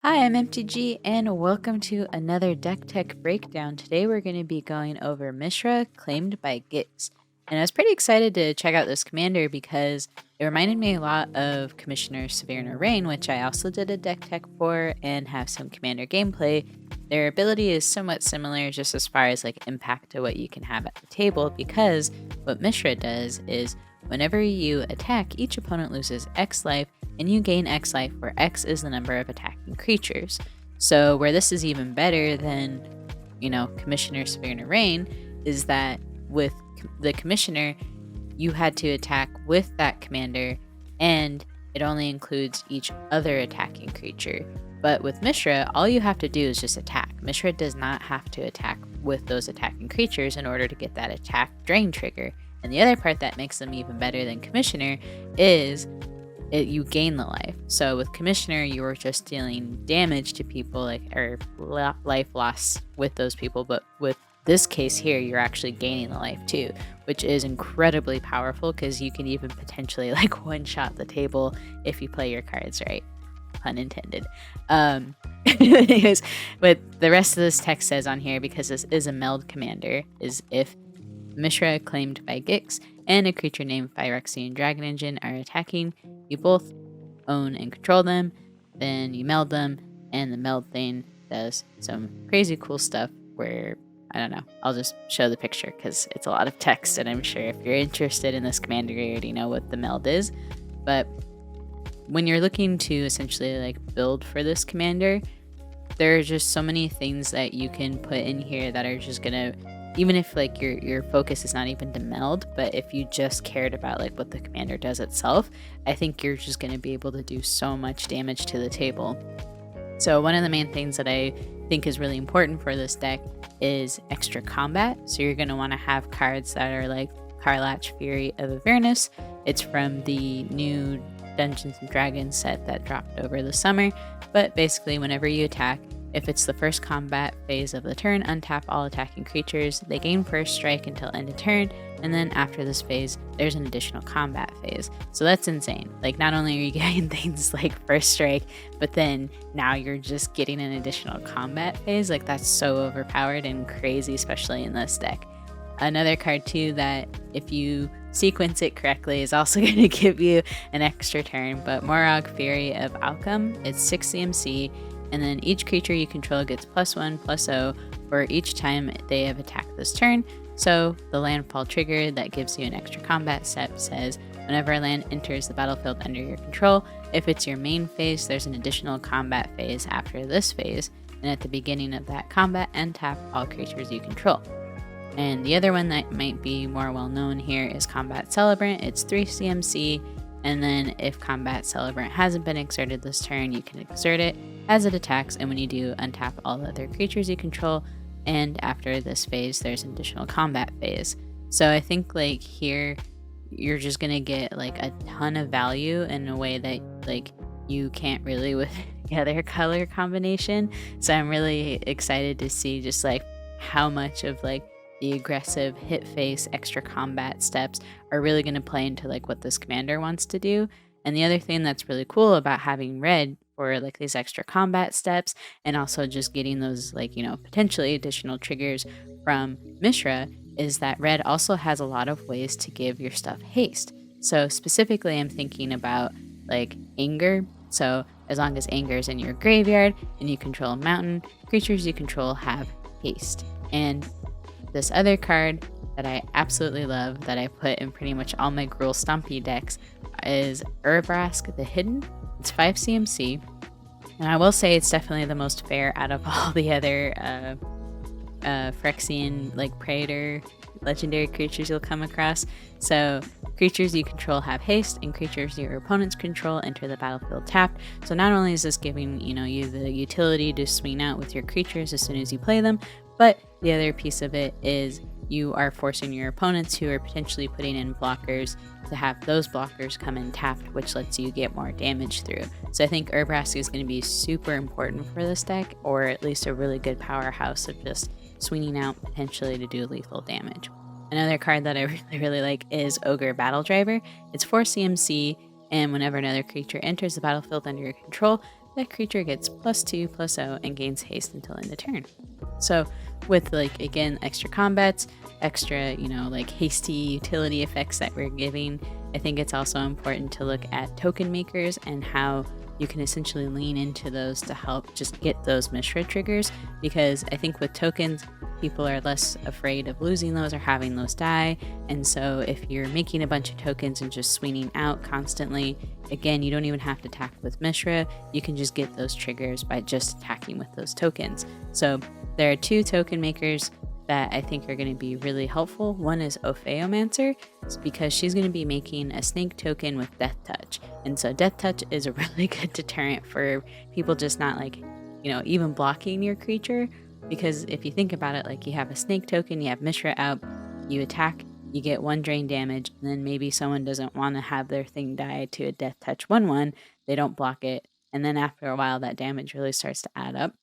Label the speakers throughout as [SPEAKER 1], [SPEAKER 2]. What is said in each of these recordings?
[SPEAKER 1] Hi, I'm MTG, and welcome to another deck tech breakdown. Today we're going to be going over Mishra, claimed by Gix. And I was pretty excited to check out this commander because it reminded me a lot of Commissioner Severna Rain, which I also did a deck tech for and have some commander gameplay. Their ability is somewhat similar just as far as like impact to what you can have at the table, because what Mishra does is whenever you attack, each opponent loses X life and you gain X life, where X is the number of attacking creatures. So where this is even better than, Commissioner Severna Rain is that with the Commissioner, you had to attack with that commander, and it only includes each other attacking creature. But with Mishra, all you have to do is just attack. Mishra does not have to attack with those attacking creatures in order to get that attack drain trigger. And the other part that makes them even better than Commissioner is you gain the life. So with Commissioner, you were just dealing damage to people, or life loss with those people. But with this case here, you're actually gaining the life too, which is incredibly powerful because you can even potentially one-shot the table if you play your cards right. Pun intended. Anyways, what the rest of this text says on here, because this is a meld commander, is if Mishra, claimed by Gix, and a creature named Phyrexian Dragon Engine are attacking, you both own and control them, then you meld them, and the meld thing does some crazy cool stuff where, I don't know, I'll just show the picture because it's a lot of text, and I'm sure if you're interested in this commander, you already know what the meld is. But when you're looking to essentially build for this commander, there are just so many things that you can put in here that are just gonna, even if your focus is not even to meld, but if you just cared about what the commander does itself, I think you're just going to be able to do so much damage to the table. So one of the main things that I think is really important for this deck is extra combat. So you're going to want to have cards that are like Karlach, Fury of Avernus. It's from the new Dungeons & Dragons set that dropped over the summer, but basically whenever you attack, if it's the first combat phase of the turn, untap all attacking creatures. They gain first strike until end of turn, and then after this phase, there's an additional combat phase. So that's insane. Not only are you getting things like first strike, but then now you're just getting an additional combat phase. That's so overpowered and crazy, especially in this deck. Another card too that, if you sequence it correctly, is also going to give you an extra turn, but Morag, Fury of Alchem. It's 6 CMC. And then each creature you control gets +1/+0 for each time they have attacked this turn. So the landfall trigger that gives you an extra combat step says, whenever a land enters the battlefield under your control, if it's your main phase, there's an additional combat phase after this phase. And at the beginning of that combat, untap all creatures you control. And the other one that might be more well known here is Combat Celebrant. It's 3 CMC. And then if Combat Celebrant hasn't been exerted this turn, you can exert it as it attacks, and when you do, untap all other creatures you control, and after this phase, there's an additional combat phase. So I think here, you're just gonna get a ton of value in a way that you can't really with the other color combination. So I'm really excited to see just how much of the aggressive hit face extra combat steps are really going to play into what this commander wants to do. And the other thing that's really cool about having red for these extra combat steps, and also just getting those potentially additional triggers from Mishra, is that red also has a lot of ways to give your stuff haste. So specifically I'm thinking about anger. So as long as anger is in your graveyard and you control a mountain, creatures you control have haste. And this other card that I absolutely love, that I put in pretty much all my Gruul Stompy decks, is Urabrask the Hidden. It's 5 CMC, and I will say it's definitely the most fair out of all the other Phyrexian Praetor legendary creatures you'll come across. So creatures you control have haste, and creatures your opponents control enter the battlefield tapped. So not only is this giving you the utility to swing out with your creatures as soon as you play them, but the other piece of it is you are forcing your opponents who are potentially putting in blockers to have those blockers come in tapped, which lets you get more damage through. So I think Urabrask is going to be super important for this deck, or at least a really good powerhouse of just swinging out potentially to do lethal damage. Another card that I really like is Ogre Battle Driver. It's 4 CMC, and whenever another creature enters the battlefield under your control, that creature gets +2/+0 and gains haste until end of turn. So with like, again, extra combats, extra, like hasty utility effects that we're giving, I think it's also important to look at token makers and how you can essentially lean into those to help just get those Mishra triggers, because I think with tokens, people are less afraid of losing those or having those die. And so if you're making a bunch of tokens and just swinging out constantly, again, you don't even have to attack with Mishra. You can just get those triggers by just attacking with those tokens. So there are 2 token makers that I think are going to be really helpful. One is Opheomancer, because she's going to be making a snake token with Death Touch. And so Death Touch is a really good deterrent for people just not like, even blocking your creature. Because if you think about it, like you have a snake token, you have Mishra out, you attack, you get 1 drain damage, and then maybe someone doesn't want to have their thing die to a Death Touch 1/1, they don't block it, and then after a while that damage really starts to add up.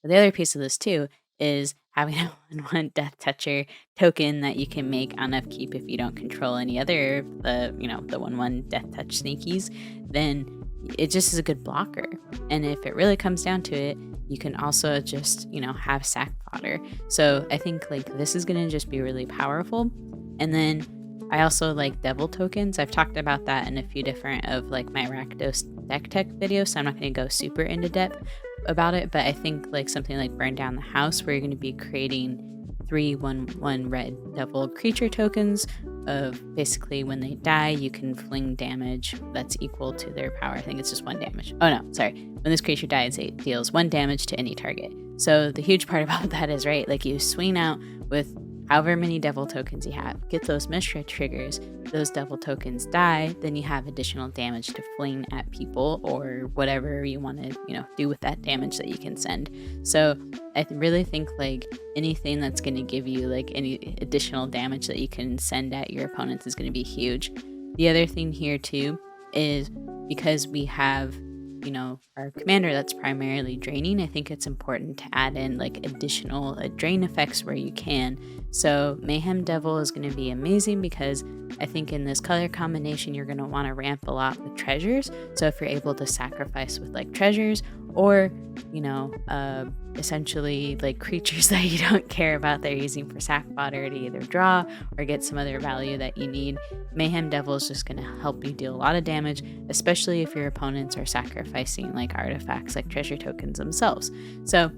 [SPEAKER 1] But the other piece of this too is having a 1/1 Death Toucher token that you can make on upkeep if you don't control any other of the 1/1 Death Touch sneakies, then it just is a good blocker. And if it really comes down to it, you can also just, have sack fodder. So I think like this is going to just be really powerful. And then I also like devil tokens. I've talked about that in a few different of like my Rakdos deck tech videos, so I'm not going to go super into depth about it, but I think like something like Burn Down the House, where you're going to be creating 3/1/1 red devil creature tokens of basically when they die, you can fling damage that's equal to their power. I think it's just 1 damage. Oh no, sorry. When this creature dies, it deals 1 damage to any target. So the huge part about that is, right, like you swing out with however many devil tokens you have, get those Mishra triggers, those devil tokens die, then you have additional damage to fling at people or whatever you want to, do with that damage that you can send. So I really think like anything that's going to give you like any additional damage that you can send at your opponents is going to be huge. The other thing here too is because we have our commander that's primarily draining, I think it's important to add in like additional drain effects where you can. So Mayhem Devil is going to be amazing because I think in this color combination you're going to want to ramp a lot with treasures. So if you're able to sacrifice with like treasures or essentially like creatures that you don't care about, they're using for sack fodder to either draw or get some other value that you need, Mayhem Devil is just going to help you deal a lot of damage, especially if your opponents are sacrificing like artifacts like treasure tokens themselves. So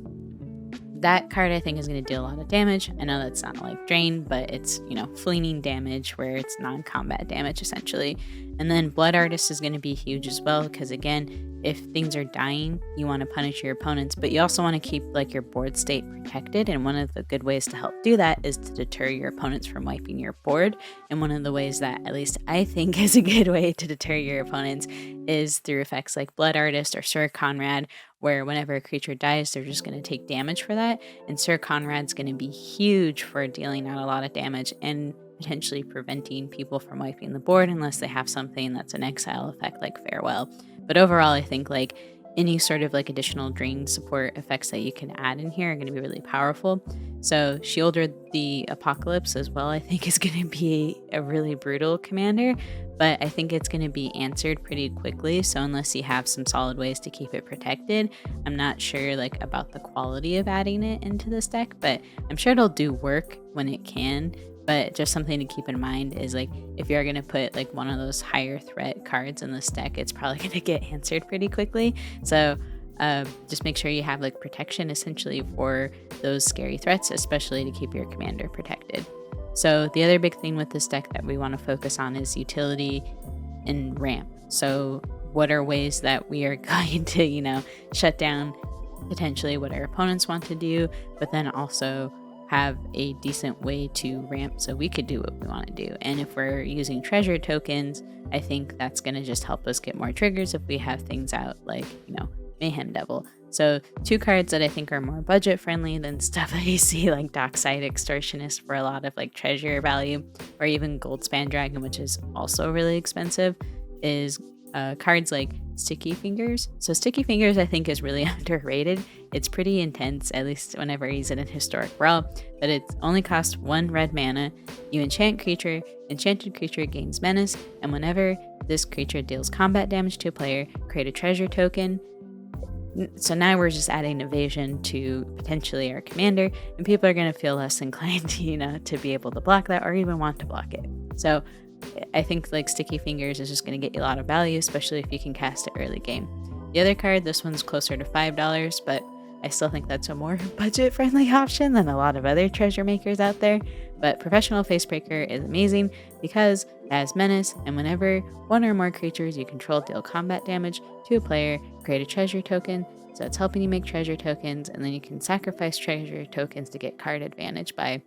[SPEAKER 1] that card I think is going to deal a lot of damage. I know that's not like drain, but it's fleeing damage where it's non-combat damage essentially. And then Blood Artist is going to be huge as well, because again, if things are dying, you want to punish your opponents, but you also want to keep like your board state protected. And one of the good ways to help do that is to deter your opponents from wiping your board. And one of the ways that at least I think is a good way to deter your opponents is through effects like Blood Artist or Sir Conrad, where whenever a creature dies, they're just going to take damage for that. And Sir Conrad's going to be huge for dealing out a lot of damage and potentially preventing people from wiping the board unless they have something that's an exile effect like Farewell. But overall, I think like any sort of like additional drain support effects that you can add in here are going to be really powerful. So Sheoldred the Apocalypse as well, I think is going to be a really brutal commander, but I think it's going to be answered pretty quickly. So unless you have some solid ways to keep it protected, I'm not sure like about the quality of adding it into this deck, but I'm sure it'll do work when it can. But just something to keep in mind is like if you're going to put like one of those higher threat cards in this deck, it's probably going to get answered pretty quickly. So just make sure you have like protection essentially for those scary threats, especially to keep your commander protected. So the other big thing with this deck that we want to focus on is utility and ramp. So what are ways that we are going to, shut down potentially what our opponents want to do, but then also have a decent way to ramp so we could do what we want to do. And if we're using treasure tokens, I think that's going to just help us get more triggers if we have things out like, Mayhem Devil. So 2 cards that I think are more budget friendly than stuff that you see like Dockside Extortionist for a lot of like treasure value, or even Goldspan Dragon, which is also really expensive, is cards like Sticky Fingers. So Sticky Fingers I think is really underrated. It's pretty intense, at least whenever I use it in Historic Brawl, but it only costs 1 red mana. You enchant creature, enchanted creature gains menace, and whenever this creature deals combat damage to a player, create a treasure token. So now we're just adding evasion to potentially our commander, and people are going to feel less inclined to be able to block that or even want to block it. So I think like Sticky Fingers is just going to get you a lot of value, especially if you can cast it early game. The other card, this one's closer to $5, but I still think that's a more budget-friendly option than a lot of other treasure makers out there. But Professional Facebreaker is amazing because it has Menace, and whenever one or more creatures you control deal combat damage to a player, create a treasure token. So it's helping you make treasure tokens, and then you can sacrifice treasure tokens to get card advantage by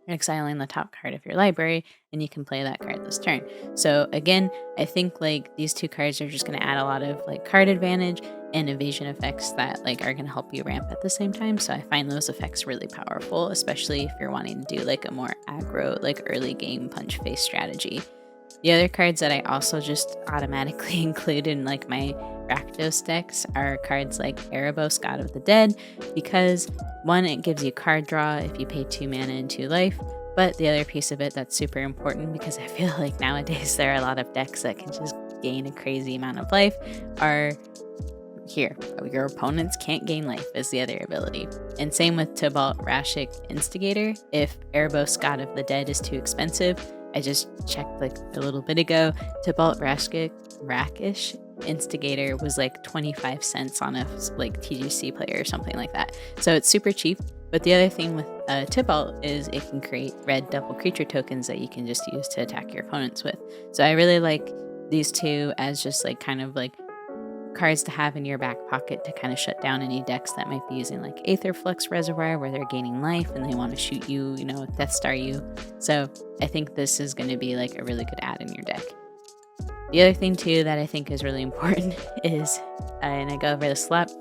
[SPEAKER 1] exiling the top card of your library, and you can play that card this turn. So again, I think like these two cards are just going to add a lot of like card advantage and evasion effects that like are going to help you ramp at the same time. So I find those effects really powerful, especially if you're wanting to do like a more aggro, like early game punch face strategy. The other cards that I also just automatically include in like my Rakdos decks are cards like Erebos, God of the Dead, because one, it gives you card draw if you pay 2 mana and 2 life, but the other piece of it that's super important, because I feel like nowadays there are a lot of decks that can just gain a crazy amount of life, are here. Your opponents can't gain life is the other ability. And same with Tibalt Rashik Instigator. If Erebos, God of the Dead is too expensive, I just checked like a little bit ago, Tibalt Rakish Instigator was like 25 cents on a like TGC player or something like that. So it's super cheap. But the other thing with Tibalt is it can create red double creature tokens that you can just use to attack your opponents with. So I really like these two as just like kind of like cards to have in your back pocket to kind of shut down any decks that might be using like Aetherflux Reservoir where they're gaining life and they want to shoot you, Death Star you. So I think this is going to be like a really good add in your deck. The other thing too that I think is really important is, and I go over this a lot,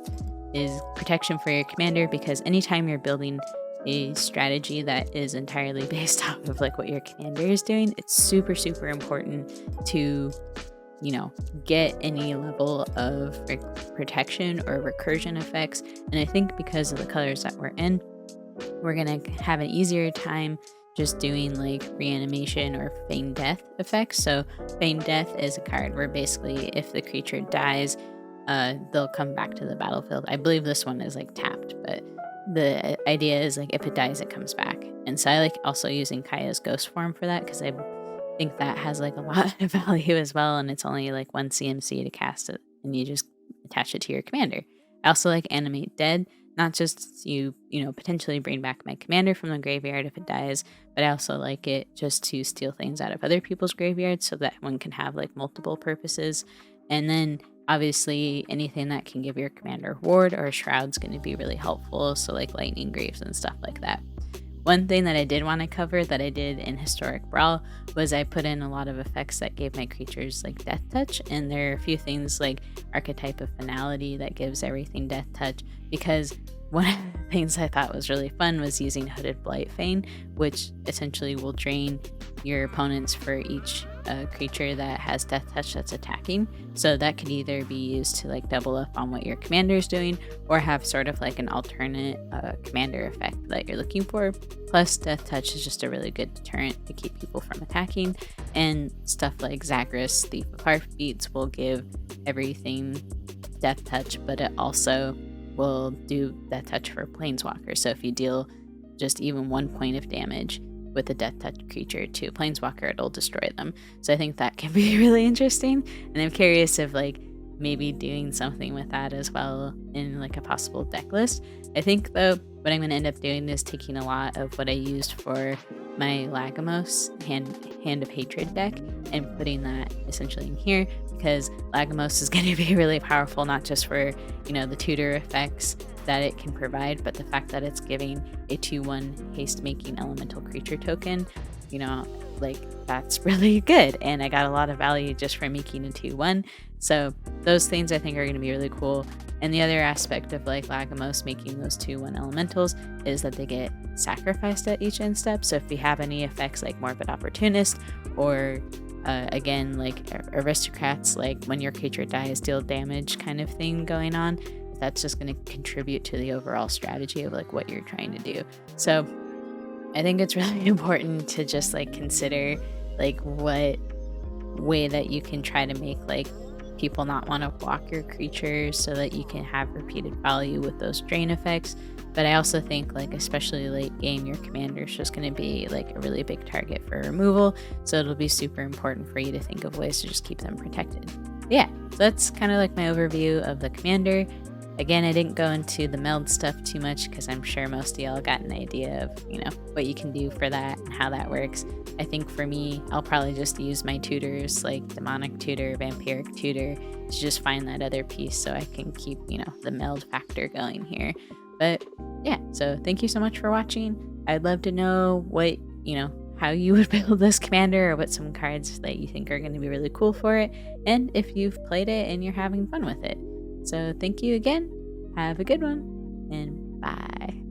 [SPEAKER 1] is protection for your commander, because anytime you're building a strategy that is entirely based off of like what your commander is doing, it's super, super important to get any level of protection or recursion effects. And I think because of the colors that we're in, we're going to have an easier time just doing like reanimation or feigned death effects. So feigned death is a card where basically if the creature dies, they'll come back to the battlefield. I believe this one is like tapped, but the idea is like if it dies, it comes back. And so I like also using Kaya's ghost form for that, because I think that has like a lot of value as well, and it's only like 1 CMC to cast it, and you just attach it to your commander. I also like Animate Dead, not just you potentially bring back my commander from the graveyard if it dies, but I also like it just to steal things out of other people's graveyards so that one can have like multiple purposes. And then obviously anything that can give your commander ward or shroud's going to be really helpful, so like Lightning Greaves and stuff like that. One thing that I did want to cover that I did in Historic Brawl was I put in a lot of effects that gave my creatures like Death Touch, and there are a few things like Archetype of Finality that gives everything Death Touch, because one of the things I thought was really fun was using Hooded Blightfang, which essentially will drain your opponents for each creature that has Death Touch that's attacking. So that could either be used to like double up on what your commander is doing, or have sort of like an alternate commander effect that you're looking for. Plus, Death Touch is just a really good deterrent to keep people from attacking, and stuff like Zagreus, Thief of Heartbeats, will give everything Death Touch, but it also will do Death Touch for Planeswalker. So if you deal just even 1 point of damage with a Death Touch creature to a Planeswalker, it'll destroy them. So I think that can be really interesting, and I'm curious if like maybe doing something with that as well in like a possible deck list. I think though what I'm going to end up doing is taking a lot of what I used for my Lagomos Hand of Hatred deck and putting that essentially in here, because Lagomos is going to be really powerful, not just for the tutor effects that it can provide, but the fact that it's giving a 2/1 haste making elemental creature token, like that's really good, and I got a lot of value just from making a 2/1. So those things I think are going to be really cool. And the other aspect of like Lagomos making those 2/1 elementals is that they get sacrificed at each end step. So if you have any effects like Morbid Opportunist, or again like Aristocrats, like when your creature dies deal damage kind of thing going on, that's just going to contribute to the overall strategy of like what you're trying to do. So I think it's really important to just like consider like what way that you can try to make like people not want to block your creatures so that you can have repeated value with those drain effects. But I also think, like, especially late game, your commander is just going to be like a really big target for removal. So it'll be super important for you to think of ways to just keep them protected. Yeah, so that's kind of like my overview of the commander. Again, I didn't go into the meld stuff too much because I'm sure most of y'all got an idea of, what you can do for that and how that works. I think for me, I'll probably just use my tutors like Demonic Tutor, Vampiric Tutor to just find that other piece so I can keep, the meld factor going here. But yeah, so thank you so much for watching. I'd love to know what, how you would build this commander or what some cards that you think are going to be really cool for it. And if you've played it and you're having fun with it. So thank you again. Have a good one and bye.